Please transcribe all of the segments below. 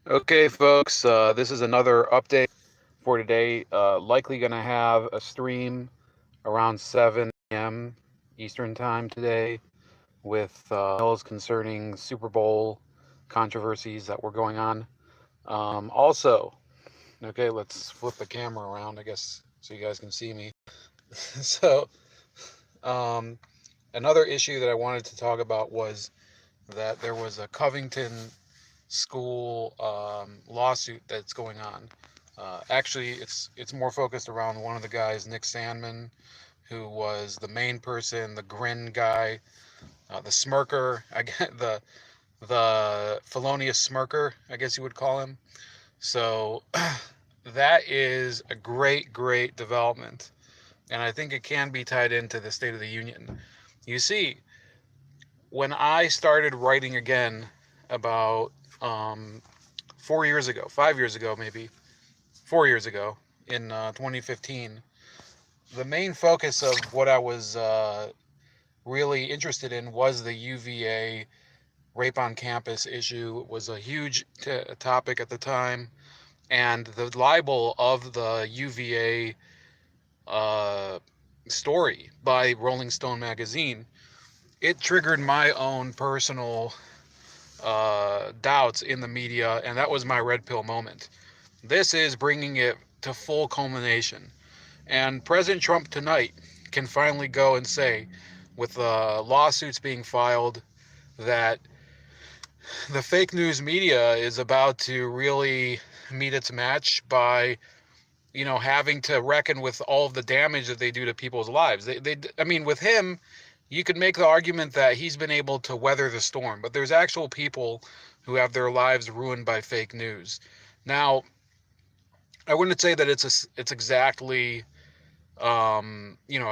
Okay, folks, this is another update for today. Likely going to have a stream around 7 a.m. Eastern Time today with concerning Super Bowl controversies that were going on. Also, okay, let's flip the camera around, I guess, so you guys can see me. so, um, another issue that I wanted to talk about was that there was a Covington school lawsuit that's going on. Actually, it's more focused around one of the guys, Nick Sandman, who was the main person, the grin guy, the smirker. I get the felonious smirker, I guess you would call him. So that is a great development, and I think it can be tied into the State of the Union. You see, when I started writing again about 4 years ago, 5 years ago, maybe 4 years ago, in 2015, the main focus of what I was really interested in was the UVA rape on campus issue. It was a huge topic at the time, and the libel of the UVA uh, story by Rolling Stone magazine, it triggered my own personal doubts in the media, and that was my red pill moment. This is bringing it to full culmination. And President Trump tonight can finally go and say, with lawsuits being filed, that the fake news media is about to really meet its match by, having to reckon with all of the damage that they do to people's lives. I mean, with him, you could make the argument that he's been able to weather the storm, but there's actual people who have their lives ruined by fake news. Now, I wouldn't say that it's exactly a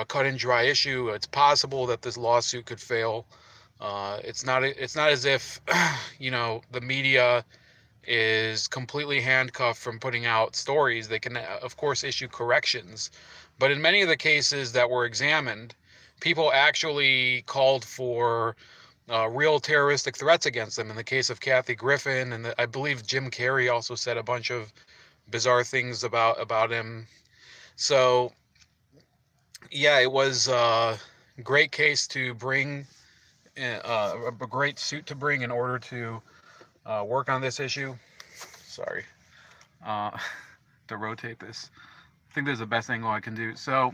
cut and dry issue. It's possible that this lawsuit could fail. It's not as if the media is completely handcuffed from putting out stories. They can, of course, issue corrections, but in many of the cases that were examined, people actually called for real terroristic threats against them. In the case of Kathy Griffin, and I believe Jim Carrey also said a bunch of bizarre things about him. So yeah, it was a great case to bring, a great suit to bring in order to work on this issue. Sorry, uh, to rotate this. I think this is the best angle I can do. So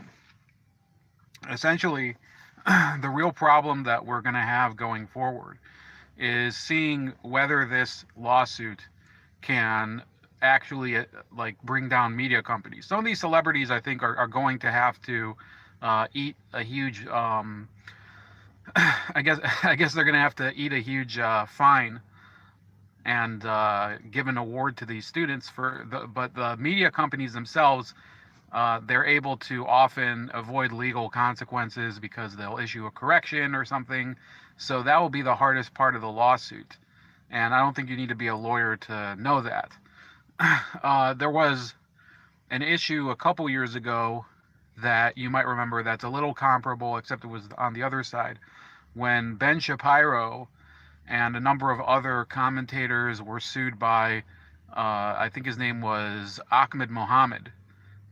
essentially, the real problem that we're going to have going forward is seeing whether this lawsuit can actually like bring down media companies. Some of these celebrities, I think, are going to have to eat a huge I guess they're going to have to eat a huge fine and give an award to these students but the media companies themselves, they're able to often avoid legal consequences because they'll issue a correction or something. So that will be the hardest part of the lawsuit, and I don't think you need to be a lawyer to know that. There was an issue a couple years ago that you might remember that's a little comparable, except it was on the other side, when Ben Shapiro and a number of other commentators were sued by, I think his name was Ahmed Mohammed,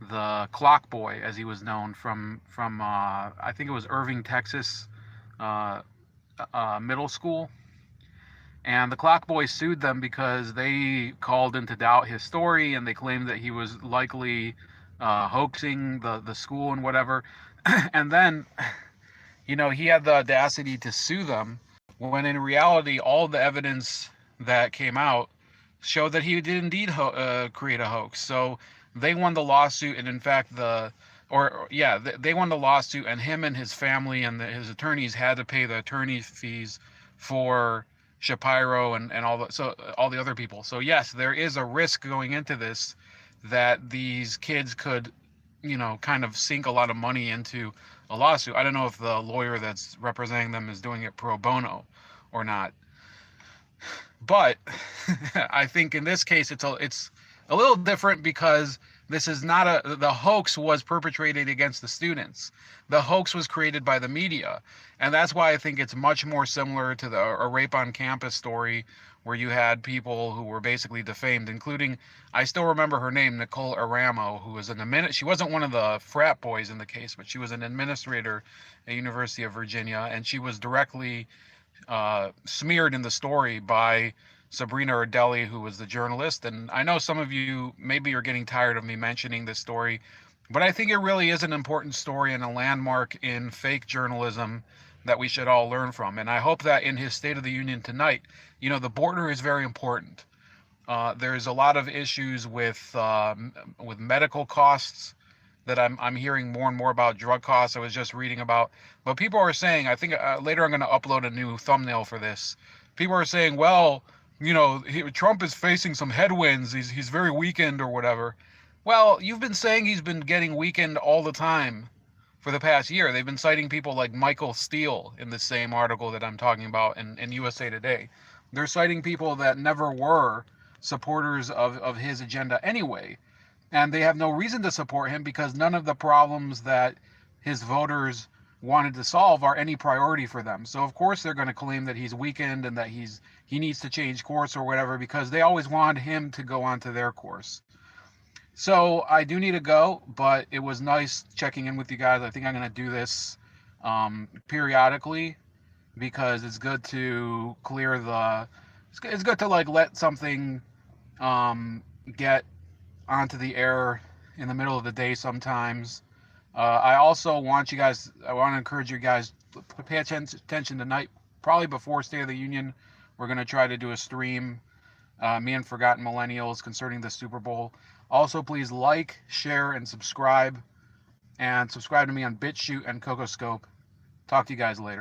the Clock Boy, as he was known from I think it was Irving, Texas, uh, middle school. And the Clock Boy sued them because they called into doubt his story, and they claimed that he was likely hoaxing the school and whatever. And then, he had the audacity to sue them when in reality, all the evidence that came out showed that he did indeed create a hoax. So they won the lawsuit, and in fact, they won the lawsuit, and him and his family and his attorneys had to pay the attorney fees for Shapiro and all the other people. So yes, there is a risk going into this that these kids could, kind of sink a lot of money into a lawsuit. I don't know if the lawyer that's representing them is doing it pro bono or not, but I think in this case it's a little different because This is not the hoax was perpetrated against the students. The hoax was created by the media. And that's why I think it's much more similar to a rape on campus story where you had people who were basically defamed, including, I still remember her name, Nicole Aramo, who was she wasn't one of the frat boys in the case, but she was an administrator at University of Virginia, and she was directly smeared in the story by Sabrina Ardeli, who was the journalist. And I know some of you maybe are getting tired of me mentioning this story, but I think it really is an important story and a landmark in fake journalism that we should all learn from. And I hope that in his State of the Union tonight, the border is very important. There's a lot of issues with medical costs that I'm hearing more and more about. Drug costs I was just reading about. But people are saying, I think later I'm going to upload a new thumbnail for this. People are saying, well, Trump is facing some headwinds. He's very weakened or whatever. Well, you've been saying he's been getting weakened all the time for the past year. They've been citing people like Michael Steele in the same article that I'm talking about in USA Today. They're citing people that never were supporters of his agenda anyway. And they have no reason to support him because none of the problems that his voters wanted to solve are any priority for them. So of course they're going to claim that he's weakened and that he needs to change course or whatever, because they always want him to go onto their course. So I do need to go, but it was nice checking in with you guys. I think I'm going to do this periodically because it's good to clear it's good to let something get onto the air in the middle of the day sometimes. I also want to encourage you guys to pay attention tonight, probably before State of the Union. We're going to try to do a stream, me and Forgotten Millennials, concerning the Super Bowl. Also, please like, share, and subscribe. And subscribe to me on BitChute and CocoScope. Talk to you guys later.